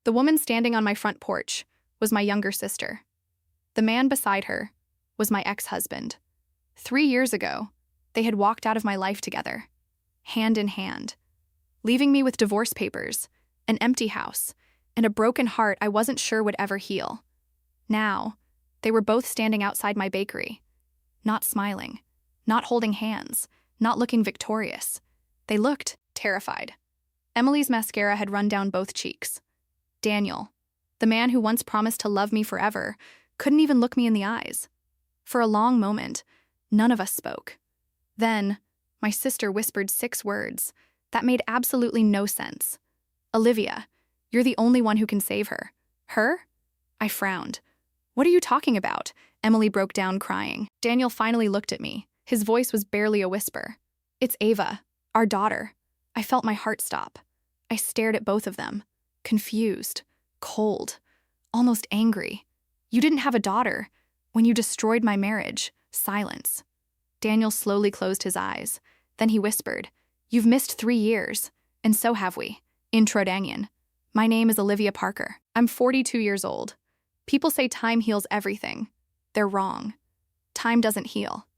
The woman standing on my front porch was my younger sister. The man beside her was my ex-husband. 3 years ago, they had walked out of my life together, hand in hand, leaving me with divorce papers, an empty house, and a broken heart I wasn't sure would ever heal. Now, they were both standing outside my bakery, not smiling, not holding hands, not looking victorious. They looked terrified. Emily's mascara had run down both cheeks. Daniel, the man who once promised to love me forever, couldn't even look me in the eyes. For a long moment, none of us spoke. Then, my sister whispered 6 words that made absolutely no sense. "Olivia, you're the only one who can save her." Her? I frowned. "What are you talking about?" Emily broke down crying. Daniel finally looked at me. His voice was barely a whisper. "It's Ava, our daughter." I felt my heart stop. I stared at both of them, confused, cold, almost angry. "You didn't have a daughter. When you destroyed my marriage." Silence. Daniel slowly closed his eyes. Then he whispered, "You've missed 3 years, and so have we." Introduction. My name is Olivia Parker. I'm 42 years old. People say time heals everything. They're wrong. Time doesn't heal.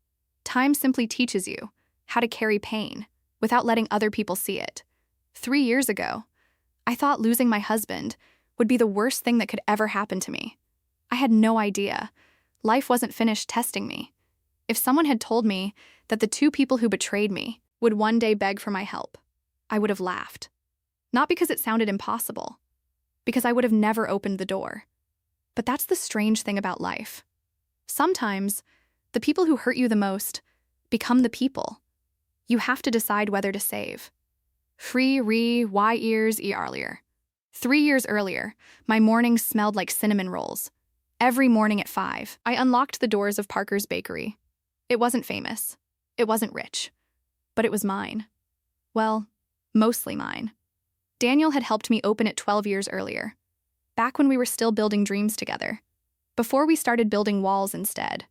Time simply teaches you how to carry pain without letting other people see it. 3 years ago, I thought losing my husband would be the worst thing that could ever happen to me. I had no idea. Life wasn't finished testing me. If someone had told me that the 2 people who betrayed me would one day beg for my help, I would have laughed. Not because it sounded impossible, because I would have never opened the door. But that's the strange thing about life. Sometimes, the people who hurt you the most become the people you have to decide whether to save. Y ears earlier. 3 years earlier, my mornings smelled like cinnamon rolls. Every morning at 5, I unlocked the doors of Parker's bakery. It wasn't famous. It wasn't rich. But it was mine. Well, mostly mine. Daniel had helped me open it 12 years earlier, back when we were still building dreams together, before we started building walls instead.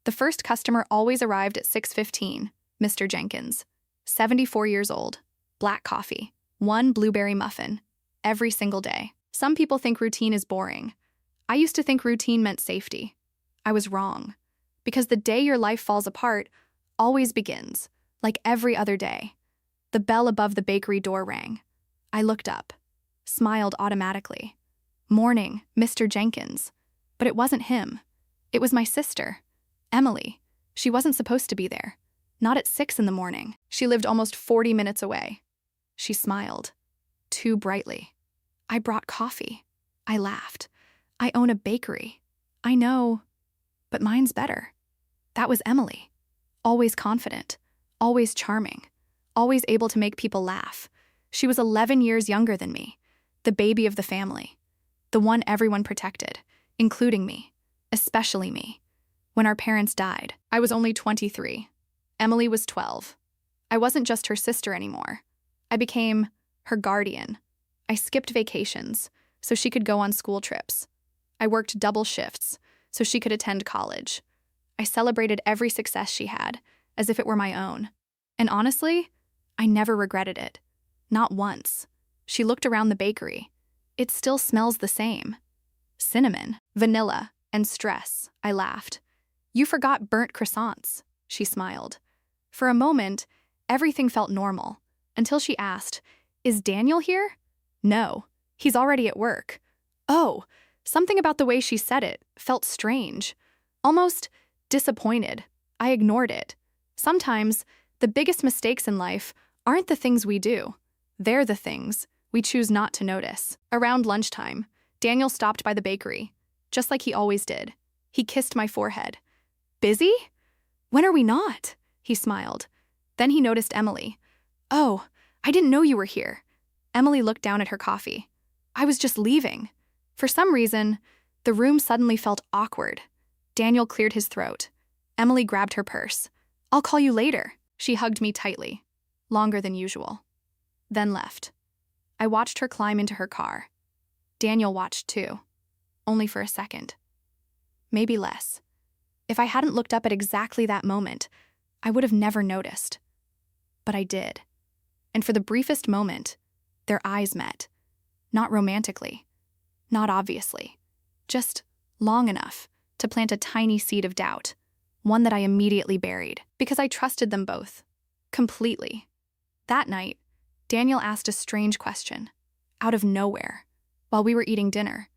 The first customer always arrived at 6:15, Mr. Jenkins, 74 years old, black coffee, 1 blueberry muffin, every single day. Some people think routine is boring. I used to think routine meant safety. I was wrong, because the day your life falls apart always begins, like every other day. The bell above the bakery door rang. I looked up, smiled automatically. "Morning, Mr. Jenkins." But it wasn't him. It was my sister, Emily. She wasn't supposed to be there. Not at 6 in the morning. She lived almost 40 minutes away. She smiled, too brightly. "I brought coffee." I laughed. "I own a bakery." "I know, but mine's better." That was Emily. Always confident, always charming, always able to make people laugh. She was 11 years younger than me, the baby of the family, the one everyone protected, including me, especially me. When our parents died, I was only 23. Emily was 12. I wasn't just her sister anymore. I became her guardian. I skipped vacations so she could go on school trips. I worked double shifts so she could attend college. I celebrated every success she had as if it were my own. And honestly, I never regretted it. Not once. She looked around the bakery. It still smells the same. Cinnamon, vanilla, and stress. I laughed. "You forgot burnt croissants," she smiled. For a moment, everything felt normal, until she asked, "Is Daniel here?" "No, he's already at work." Oh, something about the way she said it felt strange, almost disappointed. I ignored it. Sometimes, the biggest mistakes in life aren't the things we do. They're the things we choose not to notice. Around lunchtime, Daniel stopped by the bakery, just like he always did. He kissed my forehead. "Busy? When are we not?" He smiled. Then he noticed Emily. "Oh, I didn't know you were here." Emily looked down at her coffee. "I was just leaving." For some reason, the room suddenly felt awkward. Daniel cleared his throat. Emily grabbed her purse. "I'll call you later." She hugged me tightly, longer than usual, then left. I watched her climb into her car. Daniel watched too, only for a second. Maybe less. If I hadn't looked up at exactly that moment, I would have never noticed. But I did. And for the briefest moment, their eyes met. Not romantically, Not obviously. Just long enough to plant a tiny seed of doubt, one that I immediately buried, because I trusted them both. Completely. That night, Daniel asked a strange question, out of nowhere, while we were eating dinner.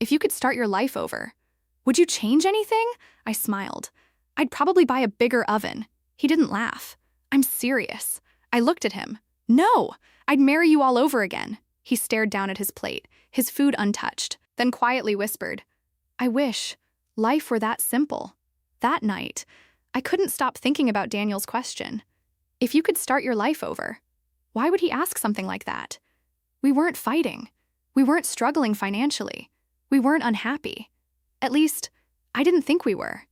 If you could start your life over, would you change anything? I smiled. I'd probably buy a bigger oven. He didn't laugh. I'm serious. I looked at him. No, I'd marry you all over again. He stared down at his plate, his food untouched, then quietly whispered, I wish life were that simple. That night, I couldn't stop thinking about Daniel's question. If you could start your life over, why would he ask something like that? We weren't fighting. We weren't struggling financially. We weren't unhappy. At least, I didn't think we were.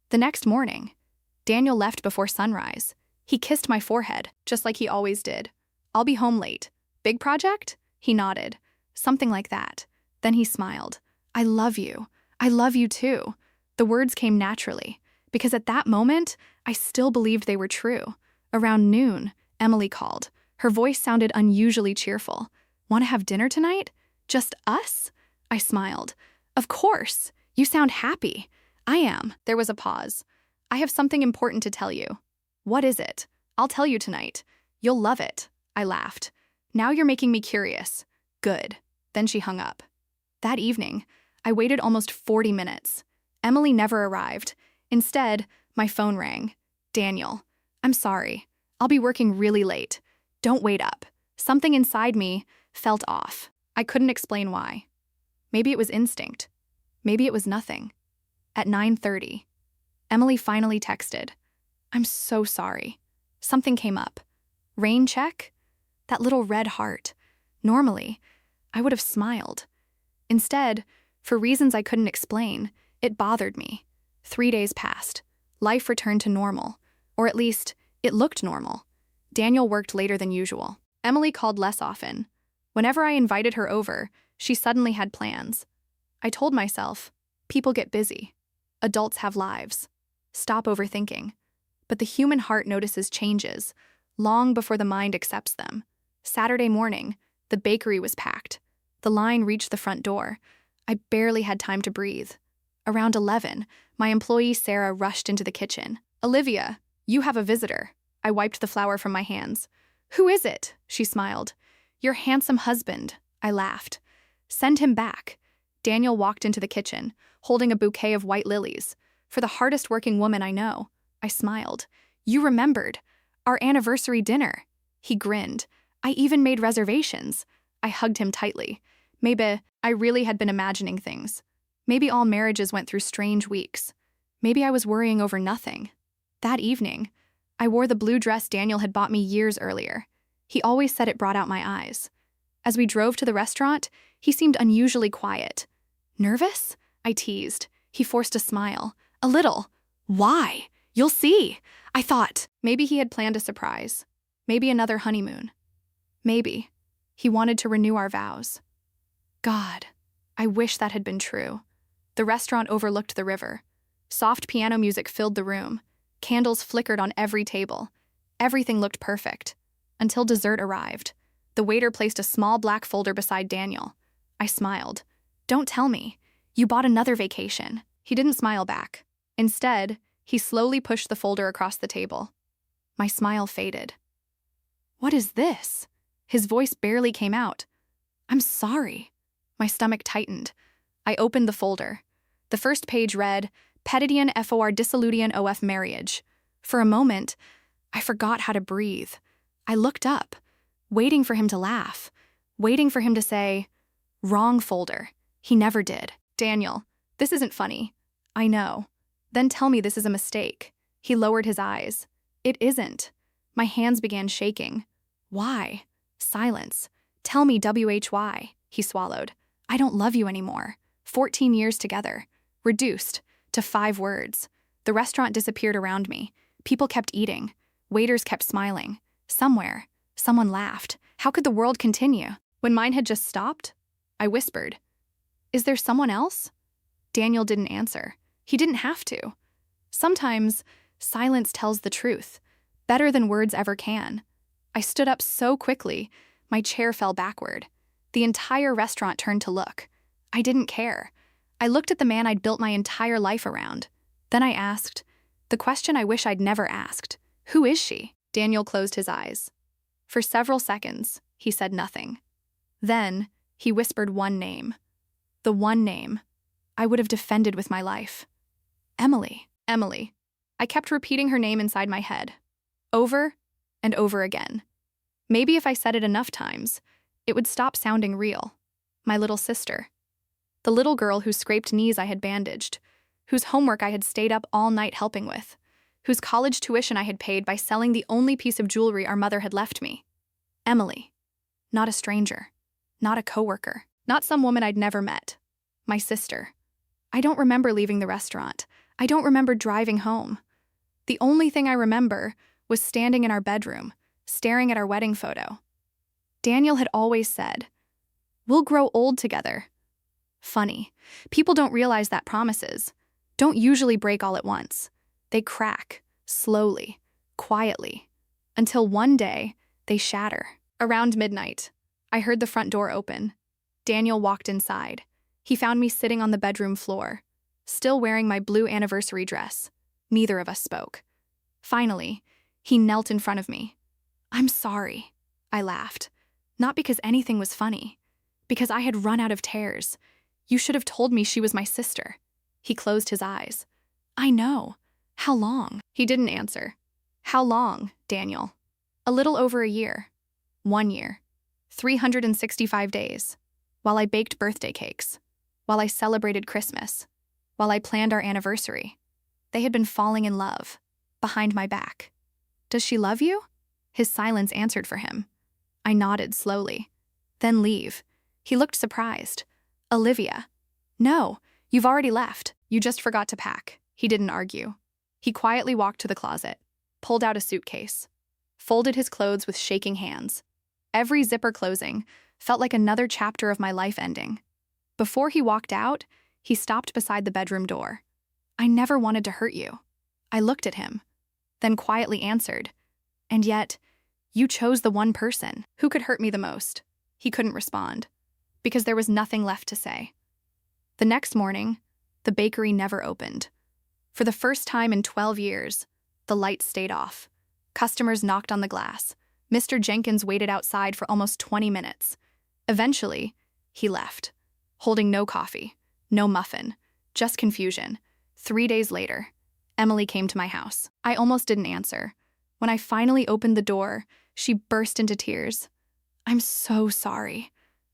The next morning, Daniel left before sunrise. He kissed my forehead, just like he always did. I'll be home late. Big project? He nodded. Something like that. Then he smiled. I love you. I love you too. The words came naturally, because at that moment, I still believed they were true. Around noon, Emily called. Her voice sounded unusually cheerful. Want to have dinner tonight? Just us? I smiled. Of course. You sound happy. I am. There was a pause. I have something important to tell you. What is it? I'll tell you tonight. You'll love it. I laughed. Now you're making me curious. Good. Then she hung up. That evening, I waited almost 40 minutes. Emily never arrived. Instead, my phone rang. Daniel, I'm sorry. I'll be working really late. Don't wait up. Something inside me felt off. I couldn't explain why. Maybe it was instinct. Maybe it was nothing. At 9:30, Emily finally texted. I'm so sorry. Something came up. Rain check? That little red heart. Normally, I would have smiled. Instead, for reasons I couldn't explain, it bothered me. 3 days passed. Life returned to normal. Or at least, it looked normal. Daniel worked later than usual. Emily called less often. Whenever I invited her over, she suddenly had plans. I told myself, people get busy. Adults have lives. Stop overthinking. But the human heart notices changes long before the mind accepts them. Saturday morning, the bakery was packed. The line reached the front door. I barely had time to breathe. Around 11, my employee Sarah rushed into the kitchen. Olivia, you have a visitor. I wiped the flour from my hands. Who is it? She smiled. Your handsome husband. I laughed. Send him back. Daniel walked into the kitchen, holding a bouquet of white lilies. For the hardest working woman I know. I smiled. You remembered. Our anniversary dinner. He grinned. I even made reservations. I hugged him tightly. Maybe I really had been imagining things. Maybe all marriages went through strange weeks. Maybe I was worrying over nothing. That evening, I wore the blue dress Daniel had bought me years earlier. He always said it brought out my eyes. As we drove to the restaurant, he seemed unusually quiet. Nervous? I teased. He forced a smile. A little. Why? You'll see. I thought maybe he had planned a surprise. Maybe another honeymoon. Maybe he wanted to renew our vows. God, I wish that had been true. The restaurant overlooked the river. Soft piano music filled the room. Candles flickered on every table. Everything looked perfect. Until dessert arrived. The waiter placed a small black folder beside Daniel. I smiled. Don't tell me. You bought another vacation. He didn't smile back. Instead, he slowly pushed the folder across the table. My smile faded. What is this? His voice barely came out. I'm sorry. My stomach tightened. I opened the folder. The first page read, Petition for Dissolution of Marriage. For a moment, I forgot how to breathe. I looked up, waiting for him to laugh, waiting for him to say, wrong folder. He never did. Daniel, this isn't funny. I know. Then tell me this is a mistake. He lowered his eyes. It isn't. My hands began shaking. Why? Silence. Tell me why. He swallowed. I don't love you anymore. 14 years together. Reduced to 5 words. The restaurant disappeared around me. People kept eating. Waiters kept smiling. Somewhere, someone laughed. How could the world continue when mine had just stopped? I whispered. Is there someone else? Daniel didn't answer. He didn't have to. Sometimes, silence tells the truth, better than words ever can. I stood up so quickly, my chair fell backward. The entire restaurant turned to look. I didn't care. I looked at the man I'd built my entire life around. Then I asked, the question I wish I'd never asked, who is she? Daniel closed his eyes. For several seconds, he said nothing. Then, he whispered one name. The one name I would have defended with my life. Emily. Emily. I kept repeating her name inside my head, over and over again. Maybe if I said it enough times, it would stop sounding real. My little sister. The little girl whose scraped knees I had bandaged, whose homework I had stayed up all night helping with, whose college tuition I had paid by selling the only piece of jewelry our mother had left me. Emily. Not a stranger. Not a coworker. Not some woman I'd never met. My sister. I don't remember leaving the restaurant. I don't remember driving home. The only thing I remember was standing in our bedroom, staring at our wedding photo. Daniel had always said, "We'll grow old together." Funny, people don't realize that promises don't usually break all at once. They crack, slowly, quietly, until one day they shatter. Around midnight, I heard the front door open. Daniel walked inside. He found me sitting on the bedroom floor, still wearing my blue anniversary dress. Neither of us spoke. Finally, he knelt in front of me. "I'm sorry," I laughed. Not because anything was funny, because I had run out of tears. "You should have told me she was my sister." He closed his eyes. "I know. How long?" He didn't answer. "How long, Daniel?" "A little over a year. 1 year. 365 days. While I baked birthday cakes. While I celebrated Christmas. While I planned our anniversary. They had been falling in love. Behind my back." "Does she love you?" His silence answered for him. I nodded slowly. "Then leave." He looked surprised. "Olivia." "No, you've already left. You just forgot to pack." He didn't argue. He quietly walked to the closet, pulled out a suitcase, folded his clothes with shaking hands. Every zipper closing felt like another chapter of my life ending. Before he walked out, he stopped beside the bedroom door. "I never wanted to hurt you." I looked at him, then quietly answered, "And yet, you chose the one person who could hurt me the most." He couldn't respond, because there was nothing left to say. The next morning, the bakery never opened. For the first time in 12 years, the lights stayed off. Customers knocked on the glass. Mr. Jenkins waited outside for almost 20 minutes. Eventually, he left, holding no coffee, no muffin, just confusion. 3 days later, Emily came to my house. I almost didn't answer. When I finally opened the door, she burst into tears. "I'm so sorry."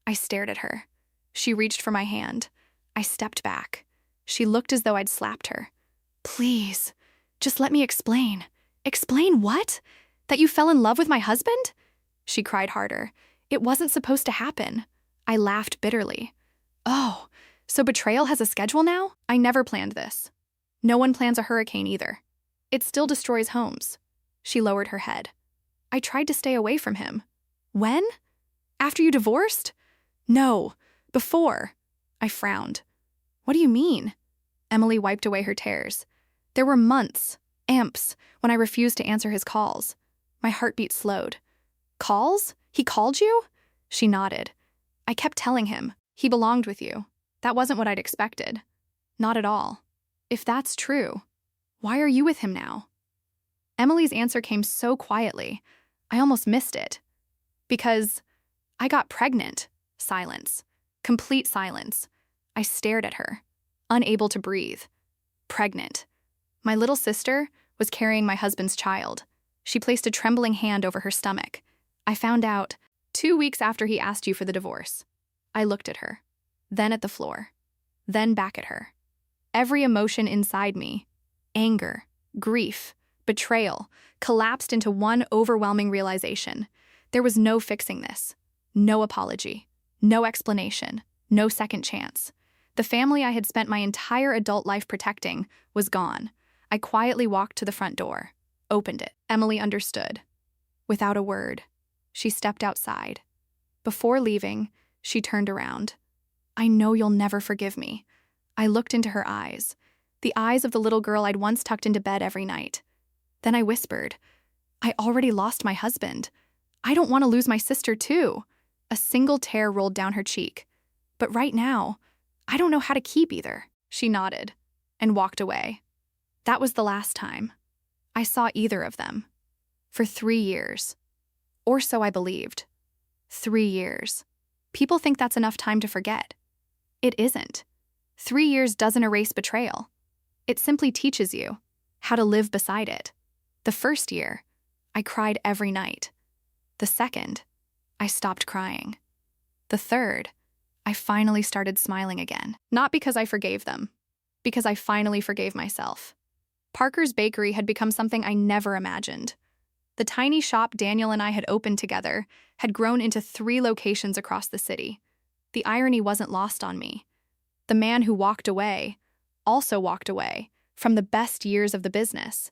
I stared at her. She reached for my hand. I stepped back. She looked as though I'd slapped her. "Please, just let me explain." "Explain what? That you fell in love with my husband?" She cried harder. "It wasn't supposed to happen." I laughed bitterly. "Oh, so betrayal has a schedule now?" "I never planned this. No one plans a hurricane either. It still destroys homes." She lowered her head. "I tried to stay away from him." "When? After you divorced?" "No, before." I frowned. "What do you mean?" Emily wiped away her tears. "There were months, amps, when I refused to answer his calls." My heartbeat slowed. "Calls? He called you?" She nodded. "I kept telling him, he belonged with you." That wasn't what I'd expected. Not at all. "If that's true, why are you with him now?" Emily's answer came so quietly, I almost missed it. "Because I got pregnant." Silence. Complete silence. I stared at her, unable to breathe. Pregnant. My little sister was carrying my husband's child. She placed a trembling hand over her stomach. I found out 2 weeks after he asked you for the divorce. I looked at her, then at the floor, then back at her. Every emotion inside me, anger, grief, betrayal, collapsed into one overwhelming realization. There was no fixing this. No apology. No explanation. No second chance. The family I had spent my entire adult life protecting was gone. I quietly walked to the front door, opened it. Emily understood. Without a word, she stepped outside. Before leaving, she turned around. "I know you'll never forgive me." I looked into her eyes, the eyes of the little girl I'd once tucked into bed every night. Then I whispered, "I already lost my husband. I don't want to lose my sister too." A single tear rolled down her cheek. "But right now, I don't know how to keep either. She nodded and walked away. That was the last time I saw either of them. For 3 years. Or so I believed. 3 years. People think that's enough time to forget. It isn't. 3 years doesn't erase betrayal. It simply teaches you how to live beside it. The first year, I cried every night. The second, I stopped crying. The third, I finally started smiling again. Not because I forgave them, because I finally forgave myself. Parker's Bakery had become something I never imagined. The tiny shop Daniel and I had opened together had grown into 3 locations across the city. The irony wasn't lost on me. The man who walked away also walked away from the best years of the business.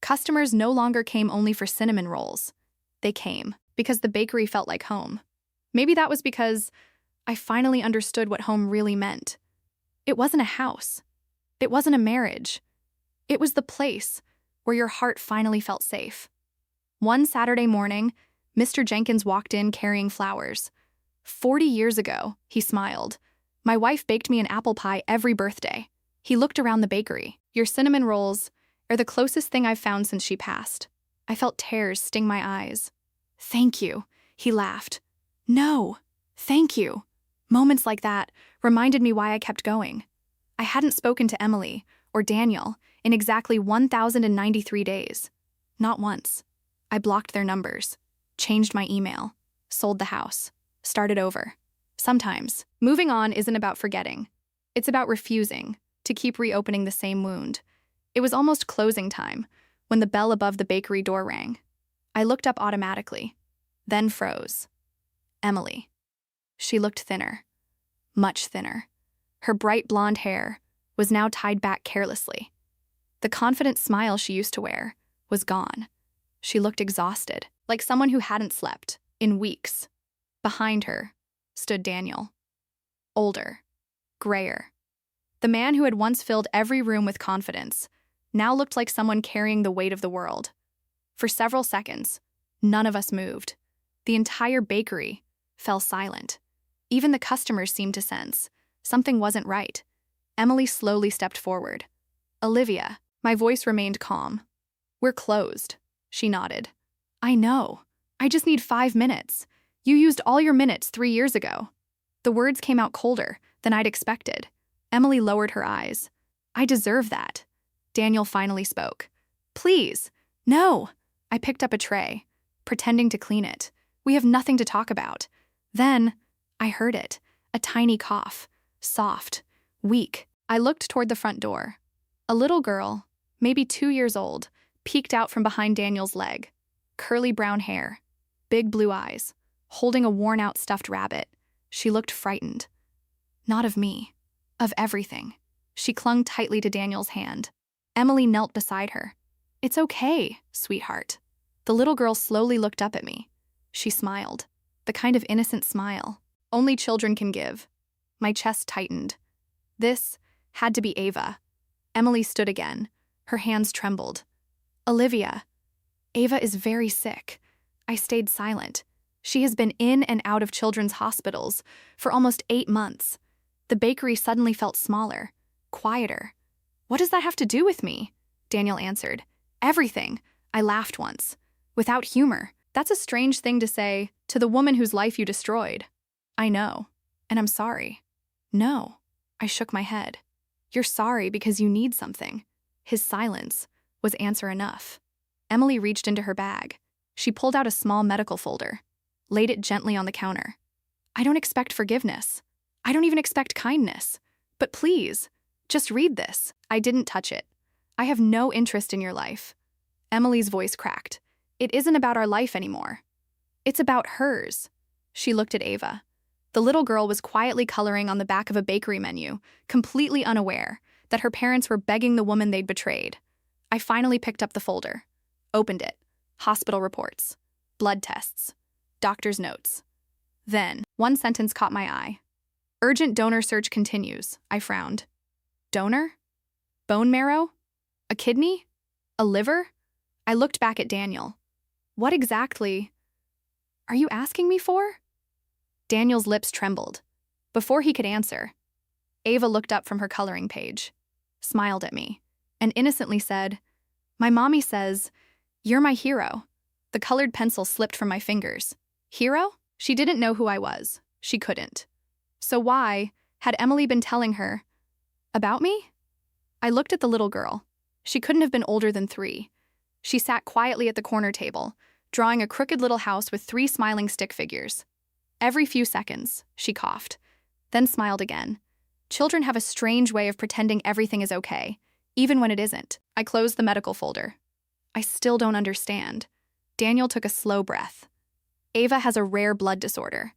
Customers no longer came only for cinnamon rolls. They came because the bakery felt like home. Maybe that was because I finally understood what home really meant. It wasn't a house. It wasn't a marriage. It was the place where your heart finally felt safe. One Saturday morning, Mr. Jenkins walked in carrying flowers. 40 years ago, he smiled. My wife baked me an apple pie every birthday. He looked around the bakery. Your cinnamon rolls are the closest thing I've found since she passed. I felt tears sting my eyes. Thank you, he laughed. No, thank you. Moments like that reminded me why I kept going. I hadn't spoken to Emily or Daniel in exactly 1,093 days. Not once. I blocked their numbers, changed my email, sold the house, started over. Sometimes, moving on isn't about forgetting. It's about refusing to keep reopening the same wound. It was almost closing time when the bell above the bakery door rang. I looked up automatically, then froze. Emily. She looked thinner, much thinner. Her bright blonde hair was now tied back carelessly. The confident smile she used to wear was gone. She looked exhausted, like someone who hadn't slept in weeks. Behind her stood Daniel. Older, grayer. The man who had once filled every room with confidence now looked like someone carrying the weight of the world. For several seconds, none of us moved. The entire bakery fell silent. Even the customers seemed to sense something wasn't right. Emily slowly stepped forward. Olivia, my voice remained calm. We're closed, she nodded. I know. I just need 5 minutes. You used all your minutes 3 years ago. The words came out colder than I'd expected. Emily lowered her eyes. I deserve that. Daniel finally spoke. Please, no. I picked up a tray, pretending to clean it. We have nothing to talk about. Then, I heard it, a tiny cough, soft, weak. I looked toward the front door. A little girl, maybe 2 years old, peeked out from behind Daniel's leg. Curly brown hair, big blue eyes, holding a worn-out stuffed rabbit. She looked frightened. Not of me, of everything. She clung tightly to Daniel's hand. Emily knelt beside her. It's okay, sweetheart. The little girl slowly looked up at me. She smiled, the kind of innocent smile only children can give. My chest tightened. This had to be Ava. Emily stood again. Her hands trembled. Olivia, Ava is very sick. I stayed silent. She has been in and out of children's hospitals for almost 8 months. The bakery suddenly felt smaller, quieter. What does that have to do with me? Daniel answered. Everything. I laughed once. Without humor. That's a strange thing to say to the woman whose life you destroyed. I know. And I'm sorry. No. I shook my head. You're sorry because you need something. His silence was answer enough. Emily reached into her bag. She pulled out a small medical folder, laid it gently on the counter. I don't expect forgiveness. I don't even expect kindness. But please, just read this. I didn't touch it. I have no interest in your life. Emily's voice cracked. It isn't about our life anymore. It's about hers. She looked at Ava. The little girl was quietly coloring on the back of a bakery menu, completely unaware that her parents were begging the woman they'd betrayed. I finally picked up the folder, opened it. Hospital reports, blood tests, doctor's notes. Then, one sentence caught my eye. Urgent donor search continues, I frowned. Donor? Bone marrow? A kidney? A liver? I looked back at Daniel. What exactly are you asking me for? Daniel's lips trembled. Before he could answer, Ava looked up from her coloring page, smiled at me, and innocently said, "My mommy says, you're my hero." The colored pencil slipped from my fingers. Hero? She didn't know who I was. She couldn't. So why had Emily been telling her about me? I looked at the little girl. She couldn't have been older than 3. She sat quietly at the corner table, drawing a crooked little house with 3 smiling stick figures. Every few seconds, she coughed, then smiled again. Children have a strange way of pretending everything is okay, even when it isn't. I closed the medical folder. I still don't understand. Daniel took a slow breath. Ava has a rare blood disorder.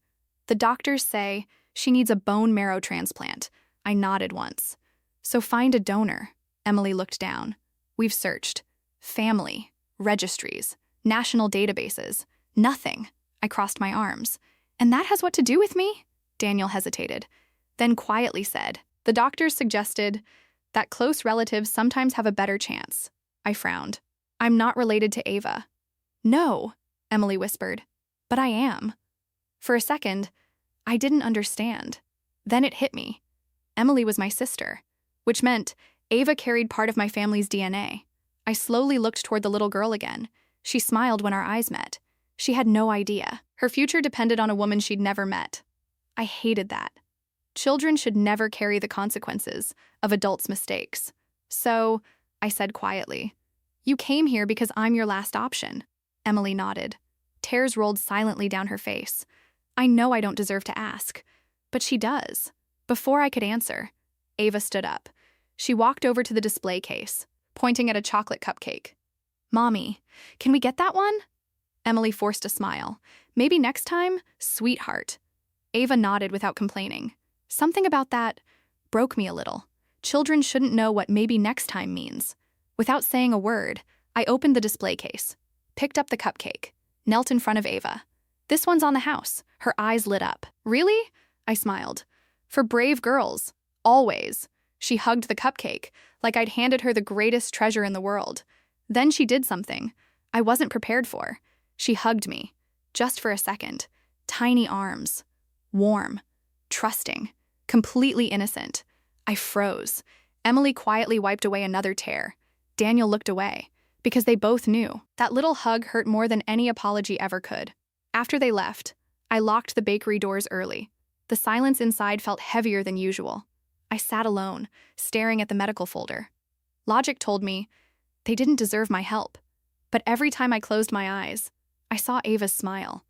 The doctors say she needs a bone marrow transplant. I nodded once. So find a donor. Emily looked down. We've searched. Family, registries, national databases. Nothing. I crossed my arms. And that has what to do with me? Daniel hesitated, then quietly said, the doctors suggested that close relatives sometimes have a better chance. I frowned. I'm not related to Ava. No, Emily whispered, but I am. For a second, I didn't understand. Then it hit me. Emily was my sister, which meant Ava carried part of my family's DNA. I slowly looked toward the little girl again. She smiled when our eyes met. She had no idea. Her future depended on a woman she'd never met. I hated that. Children should never carry the consequences of adults' mistakes. So, I said quietly, "You came here because I'm your last option." Emily nodded. Tears rolled silently down her face. I know I don't deserve to ask, but she does. Before I could answer, Ava stood up. She walked over to the display case, pointing at a chocolate cupcake. "Mommy, can we get that one?" Emily forced a smile. "Maybe next time, sweetheart." Ava nodded without complaining. Something about that broke me a little. Children shouldn't know what maybe next time means. Without saying a word, I opened the display case, picked up the cupcake, knelt in front of Ava. "This one's on the house." Her eyes lit up. "Really?" I smiled. "For brave girls. Always." She hugged the cupcake, like I'd handed her the greatest treasure in the world. Then she did something I wasn't prepared for. She hugged me, just for a second. Tiny arms. Warm. Trusting. Completely innocent. I froze. Emily quietly wiped away another tear. Daniel looked away, because they both knew that little hug hurt more than any apology ever could. After they left, I locked the bakery doors early. The silence inside felt heavier than usual. I sat alone, staring at the medical folder. Logic told me they didn't deserve my help. But every time I closed my eyes, I saw Ava's smile.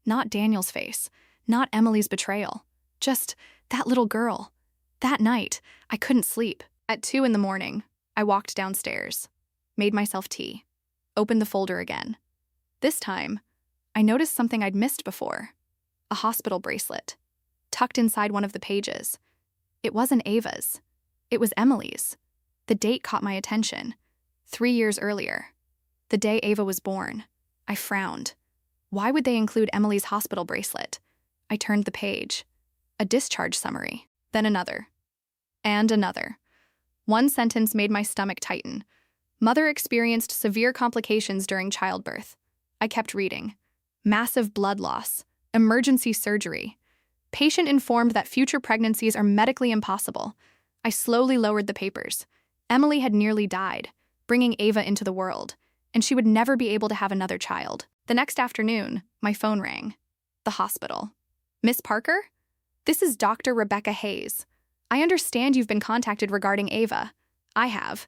Not Daniel's face, not Emily's betrayal. Just that little girl. That night, I couldn't sleep. At 2 in the morning, I walked downstairs, made myself tea, opened the folder again. This time, I noticed something I'd missed before. A hospital bracelet, tucked inside one of the pages. It wasn't Ava's. It was Emily's. The date caught my attention. 3 years earlier. The day Ava was born. I frowned. Why would they include Emily's hospital bracelet? I turned the page. A discharge summary. Then another. And another. One sentence made my stomach tighten. Mother experienced severe complications during childbirth. I kept reading. Massive blood loss. Emergency surgery. Patient informed that future pregnancies are medically impossible. I slowly lowered the papers. Emily had nearly died, bringing Ava into the world, and she would never be able to have another child. The next afternoon, my phone rang. The hospital. "Miss Parker? This is Dr. Rebecca Hayes. I understand you've been contacted regarding Ava." "I have.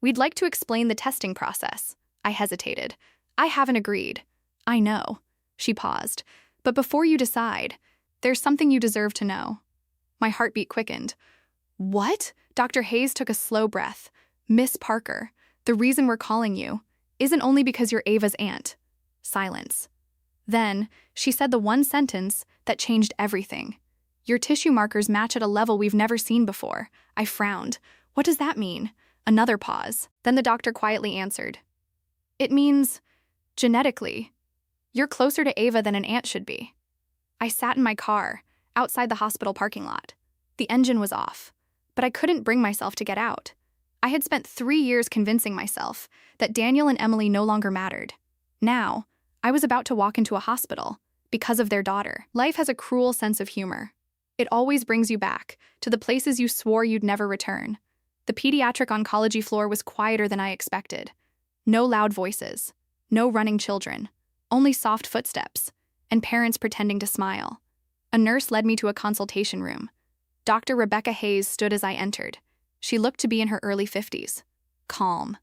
We'd like to explain the testing process." I hesitated. "I haven't agreed." "I know." She paused. "But before you decide, there's something you deserve to know." My heartbeat quickened. "What?" Dr. Hayes took a slow breath. "Miss Parker, the reason we're calling you isn't only because you're Ava's aunt." Silence. Then, she said the one sentence that changed everything. "Your tissue markers match at a level we've never seen before." I frowned. "What does that mean?" Another pause. Then the doctor quietly answered. "It means, genetically, you're closer to Ava than an aunt should be." I sat in my car, outside the hospital parking lot. The engine was off, but I couldn't bring myself to get out. I had spent 3 years convincing myself that Daniel and Emily no longer mattered. Now, I was about to walk into a hospital because of their daughter. Life has a cruel sense of humor. It always brings you back to the places you swore you'd never return. The pediatric oncology floor was quieter than I expected. No loud voices, no running children, only soft footsteps, and parents pretending to smile. A nurse led me to a consultation room. Dr. Rebecca Hayes stood as I entered. She looked to be in her early 50s. Calm,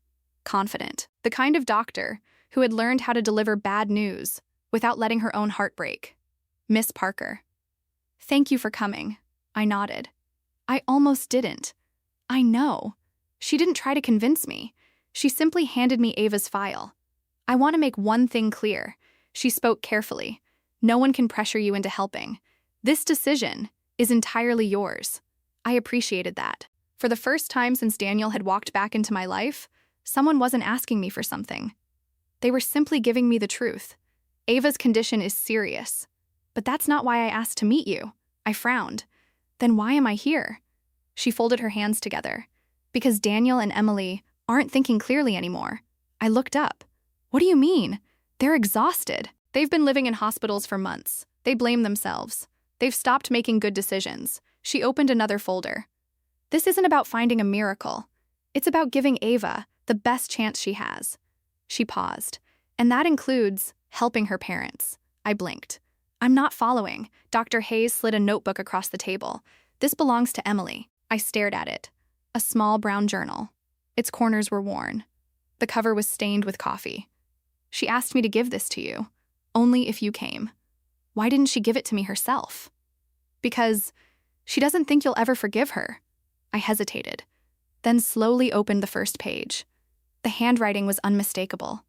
confident. The kind of doctor who had learned how to deliver bad news without letting her own heart break. Miss Parker. Thank you for coming, I nodded. I almost didn't. I know. She didn't try to convince me. She simply handed me Ava's file. I want to make one thing clear. She spoke carefully. No one can pressure you into helping. This decision is entirely yours. I appreciated that. For the first time since Daniel had walked back into my life, someone wasn't asking me for something. They were simply giving me the truth. Ava's condition is serious. But that's not why I asked to meet you. I frowned. Then why am I here? She folded her hands together. Because Daniel and Emily aren't thinking clearly anymore. I looked up. What do you mean? They're exhausted. They've been living in hospitals for months. They blame themselves. They've stopped making good decisions. She opened another folder. This isn't about finding a miracle. It's about giving Ava the best chance she has. She paused. And that includes helping her parents. I blinked. I'm not following. Dr. Hayes slid a notebook across the table. This belongs to Emily. I stared at it. A small brown journal. Its corners were worn. The cover was stained with coffee. She asked me to give this to you, only if you came. Why didn't she give it to me herself? Because she doesn't think you'll ever forgive her. I hesitated, then slowly opened the first page. The handwriting was unmistakable.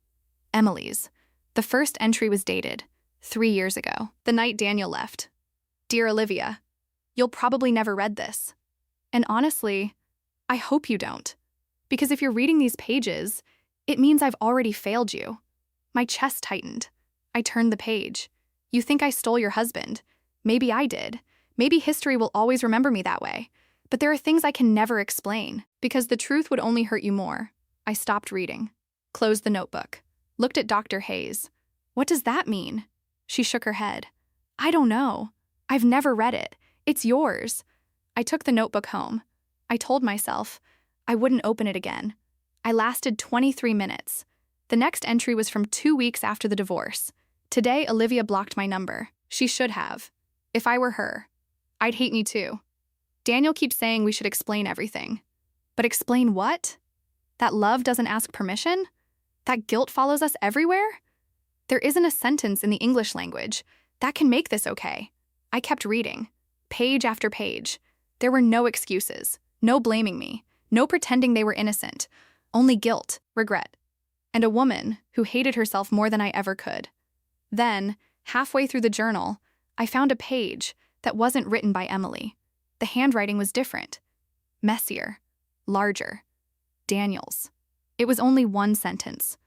Emily's. The first entry was dated 3 years ago, the night Daniel left. Dear Olivia, you'll probably never read this. And honestly, I hope you don't. Because if you're reading these pages, it means I've already failed you. My chest tightened. I turned the page. You think I stole your husband. Maybe I did. Maybe history will always remember me that way. But there are things I can never explain, because the truth would only hurt you more. I stopped reading, closed the notebook, looked at Dr. Hayes. What does that mean? She shook her head. I don't know. I've never read it. It's yours. I took the notebook home. I told myself I wouldn't open it again. I lasted 23 minutes. The next entry was from 2 weeks after the divorce. Today, Olivia blocked my number. She should have. If I were her, I'd hate me too. Daniel keeps saying we should explain everything. But explain what? That love doesn't ask permission? That guilt follows us everywhere? There isn't a sentence in the English language that can make this okay. I kept reading, page after page. There were no excuses, no blaming me, no pretending they were innocent, only guilt, regret, and a woman who hated herself more than I ever could. Then, halfway through the journal, I found a page that wasn't written by Emily. The handwriting was different, messier, larger. Daniel's. It was only one sentence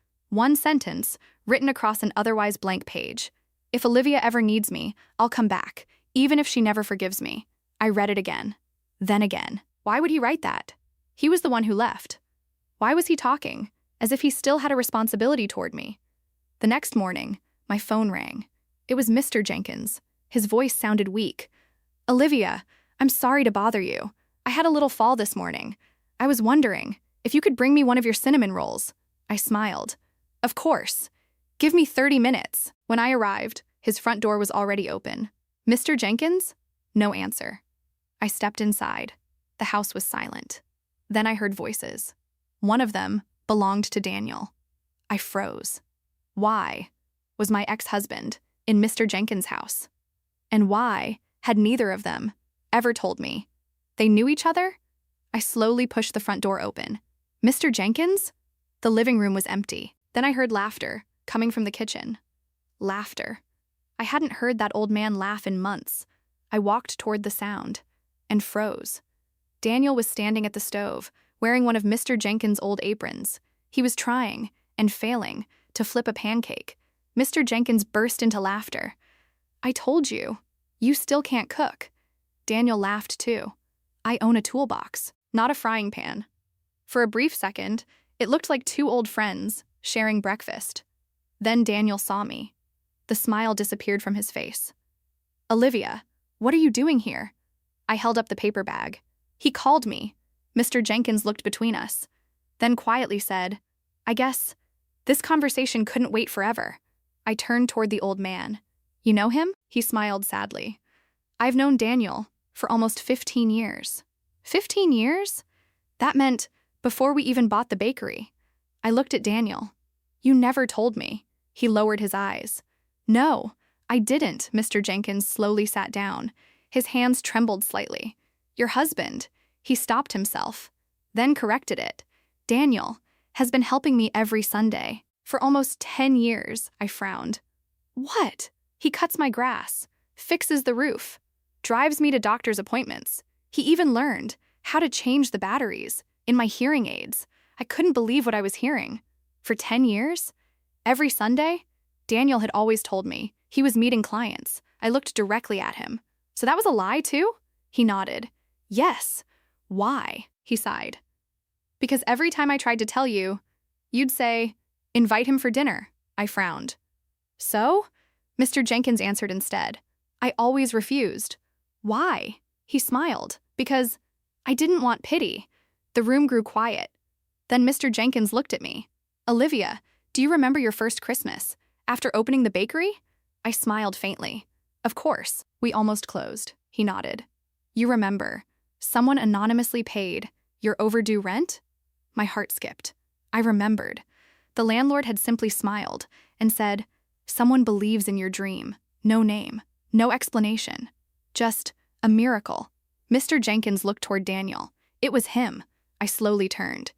written across an otherwise blank page. If Olivia ever needs me, I'll come back, even if she never forgives me. I read it again, then again. Why would he write that? He was the one who left. Why was he talking, as if he still had a responsibility toward me? The next morning, my phone rang. It was Mr. Jenkins. His voice sounded weak. Olivia, I'm sorry to bother you. I had a little fall this morning. I was wondering if you could bring me one of your cinnamon rolls. I smiled. Of course. Give me 30 minutes. When I arrived, his front door was already open. Mr. Jenkins? No answer. I stepped inside. The house was silent. Then I heard voices. One of them belonged to Daniel. I froze. Why was my ex-husband in Mr. Jenkins' house? And why had neither of them ever told me? They knew each other? I slowly pushed the front door open. Mr. Jenkins? The living room was empty. Then I heard laughter coming from the kitchen. Laughter. I hadn't heard that old man laugh in months. I walked toward the sound and froze. Daniel was standing at the stove, wearing one of Mr. Jenkins' old aprons. He was trying, and failing, to flip a pancake. Mr. Jenkins burst into laughter. I told you, you still can't cook. Daniel laughed too. I own a toolbox, not a frying pan. For a brief second, it looked like two old friends sharing breakfast. Then Daniel saw me. The smile disappeared from his face. Olivia, what are you doing here? I held up the paper bag. He called me. Mr. Jenkins looked between us, then quietly said, I guess this conversation couldn't wait forever. I turned toward the old man. You know him? He smiled sadly. I've known Daniel for almost 15 years. 15 years? That meant before we even bought the bakery. I looked at Daniel. You never told me. He lowered his eyes. No, I didn't. Mr. Jenkins slowly sat down. His hands trembled slightly. Your husband. He stopped himself, then corrected it. Daniel has been helping me every Sunday. For almost 10 years, I frowned. What? He cuts my grass, fixes the roof, drives me to doctor's appointments. He even learned how to change the batteries in my hearing aids. I couldn't believe what I was hearing. For 10 years? Every Sunday? Daniel had always told me he was meeting clients. I looked directly at him. So that was a lie too? He nodded. Yes. Why? He sighed. Because every time I tried to tell you, you'd say, invite him for dinner. I frowned. So? Mr. Jenkins answered instead. I always refused. Why? He smiled. Because I didn't want pity. The room grew quiet. Then Mr. Jenkins looked at me. Olivia, do you remember your first Christmas? After opening the bakery? I smiled faintly. Of course. We almost closed. He nodded. You remember. Someone anonymously paid your overdue rent? My heart skipped. I remembered. The landlord had simply smiled and said, someone believes in your dream. No name. No explanation. Just a miracle. Mr. Jenkins looked toward Daniel. It was him. I slowly turned.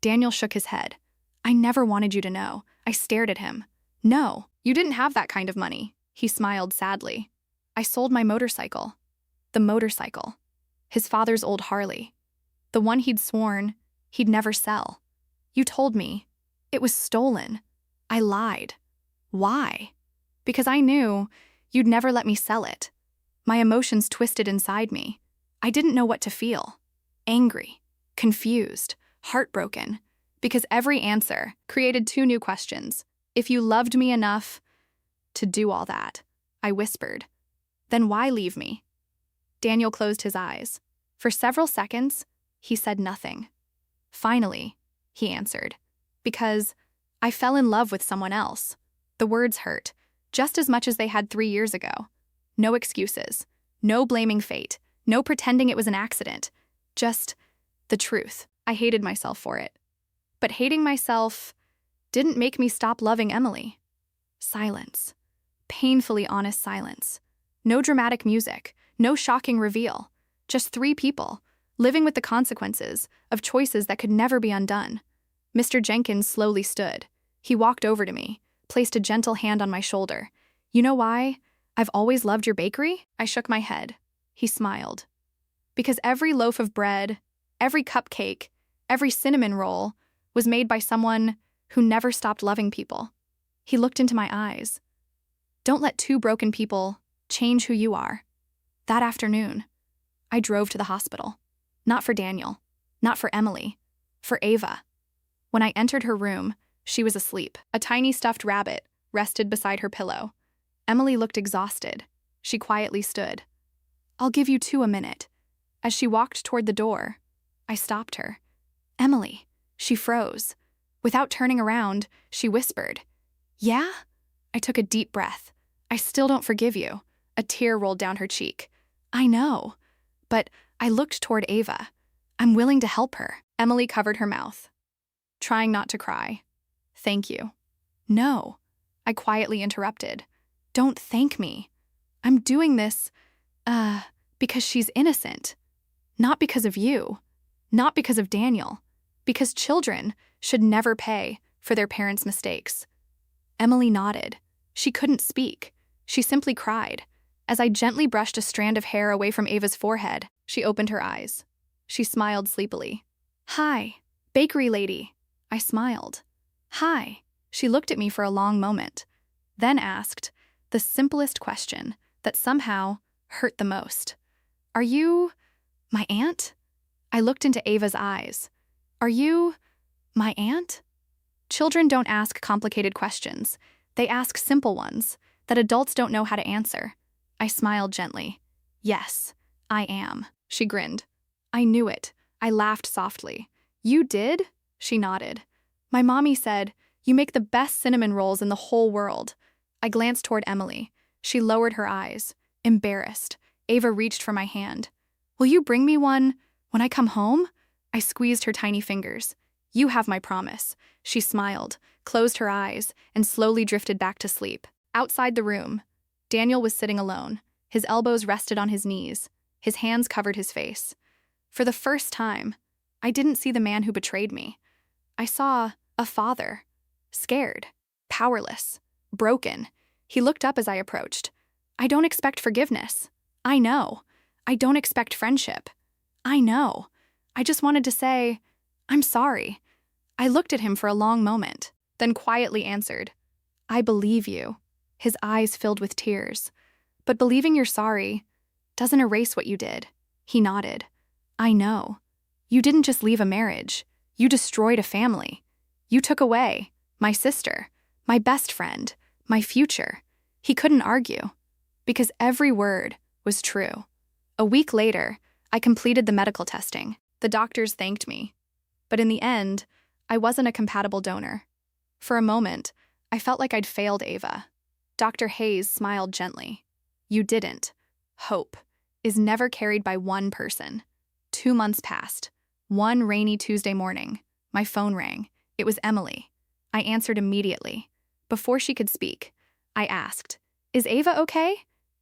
Daniel shook his head. I never wanted you to know. I stared at him. No, you didn't have that kind of money. He smiled sadly. I sold my motorcycle. The motorcycle. His father's old Harley. The one he'd sworn he'd never sell. You told me it was stolen. I lied. Why? Because I knew you'd never let me sell it. My emotions twisted inside me. I didn't know what to feel. Angry, confused, heartbroken. Because every answer created two new questions. If you loved me enough to do all that, I whispered, then why leave me? Daniel closed his eyes. For several seconds, he said nothing. Finally, he answered, because I fell in love with someone else. The words hurt, just as much as they had 3 years ago. No excuses, no blaming fate, no pretending it was an accident. Just the truth. I hated myself for it. But hating myself didn't make me stop loving Emily. Silence. Painfully honest silence. No dramatic music, no shocking reveal. Just 3 people, living with the consequences of choices that could never be undone. Mr. Jenkins slowly stood. He walked over to me, placed a gentle hand on my shoulder. You know why I've always loved your bakery? I shook my head. He smiled. Because every loaf of bread, every cupcake, every cinnamon roll was made by someone who never stopped loving people. He looked into my eyes. Don't let 2 broken people change who you are. That afternoon, I drove to the hospital. Not for Daniel, not for Emily, for Ava. When I entered her room, she was asleep. A tiny stuffed rabbit rested beside her pillow. Emily looked exhausted. She quietly stood. I'll give you 2 a minute. As she walked toward the door, I stopped her. Emily. She froze. Without turning around, she whispered, Yeah? I took a deep breath. I still don't forgive you. A tear rolled down her cheek. I know. But I looked toward Ava. I'm willing to help her. Emily covered her mouth, trying not to cry. Thank you. No. I quietly interrupted. Don't thank me. I'm doing this, because she's innocent. Not because of you. Not because of Daniel. Because children should never pay for their parents' mistakes. Emily nodded. She couldn't speak. She simply cried. As I gently brushed a strand of hair away from Ava's forehead, she opened her eyes. She smiled sleepily. Hi, bakery lady. I smiled. Hi. She looked at me for a long moment, then asked the simplest question that somehow hurt the most. Are you my aunt? I looked into Ava's eyes. Are you my aunt? Children don't ask complicated questions. They ask simple ones that adults don't know how to answer. I smiled gently. Yes, I am. She grinned. I knew it. I laughed softly. You did? She nodded. My mommy said, you make the best cinnamon rolls in the whole world. I glanced toward Emily. She lowered her eyes. Embarrassed, Ava reached for my hand. Will you bring me one when I come home? I squeezed her tiny fingers. You have my promise. She smiled, closed her eyes, and slowly drifted back to sleep. Outside the room, Daniel was sitting alone. His elbows rested on his knees. His hands covered his face. For the first time, I didn't see the man who betrayed me. I saw a father. Scared, powerless, broken. He looked up as I approached. I don't expect forgiveness. I know. I don't expect friendship. I know. I just wanted to say, I'm sorry. I looked at him for a long moment, then quietly answered, I believe you. His eyes filled with tears. But believing you're sorry doesn't erase what you did. He nodded. I know. You didn't just leave a marriage. You destroyed a family. You took away my sister, my best friend, my future. He couldn't argue, because every word was true. A week later, I completed the medical testing. The doctors thanked me. But in the end, I wasn't a compatible donor. For a moment, I felt like I'd failed Ava. Dr. Hayes smiled gently. You didn't. Hope is never carried by one person. 2 months passed. One rainy Tuesday morning, my phone rang. It was Emily. I answered immediately. Before she could speak, I asked, Is Ava okay?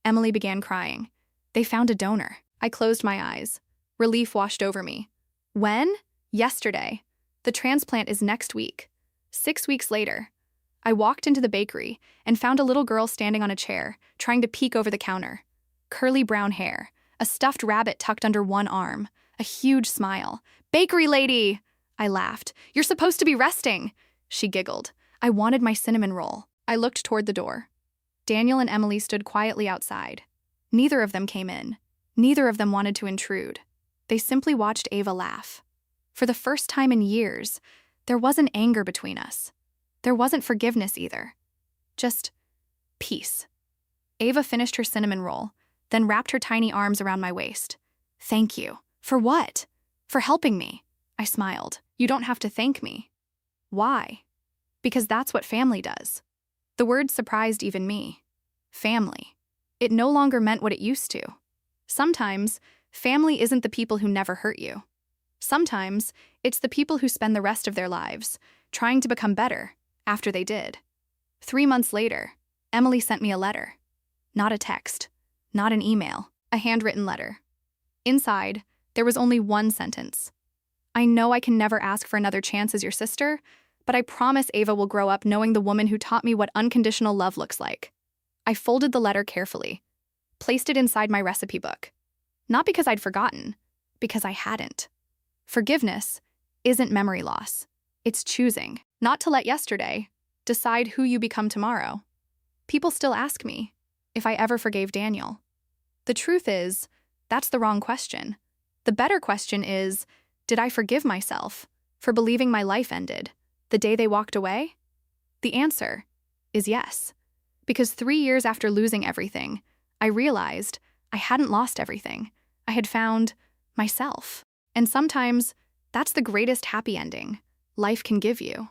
Emily began crying. They found a donor. I closed my eyes. Relief washed over me. When? Yesterday. The transplant is next week. 6 weeks later, I walked into the bakery and found a little girl standing on a chair, trying to peek over the counter. Curly brown hair, a stuffed rabbit tucked under one arm, a huge smile. Bakery lady! I laughed. You're supposed to be resting. She giggled. I wanted my cinnamon roll. I looked toward the door. Daniel and Emily stood quietly outside. Neither of them came in. Neither of them wanted to intrude. They simply watched Ava laugh. For the first time in years, there wasn't anger between us. There wasn't forgiveness either. Just peace. Ava finished her cinnamon roll, then wrapped her tiny arms around my waist. Thank you. For what? For helping me. I smiled. You don't have to thank me. Why? Because that's what family does. The word surprised even me. Family. It no longer meant what it used to. Sometimes, family isn't the people who never hurt you. Sometimes, it's the people who spend the rest of their lives trying to become better after they did. 3 months later, Emily sent me a letter. Not a text, not an email, a handwritten letter. Inside, there was only one sentence. I know I can never ask for another chance as your sister, but I promise Ava will grow up knowing the woman who taught me what unconditional love looks like. I folded the letter carefully, placed it inside my recipe book. Not because I'd forgotten, because I hadn't. Forgiveness isn't memory loss. It's choosing not to let yesterday decide who you become tomorrow. People still ask me if I ever forgave Daniel. The truth is, that's the wrong question. The better question is, did I forgive myself for believing my life ended the day they walked away? The answer is yes. Because 3 years after losing everything, I realized I hadn't lost everything. I had found myself. And sometimes that's the greatest happy ending life can give you.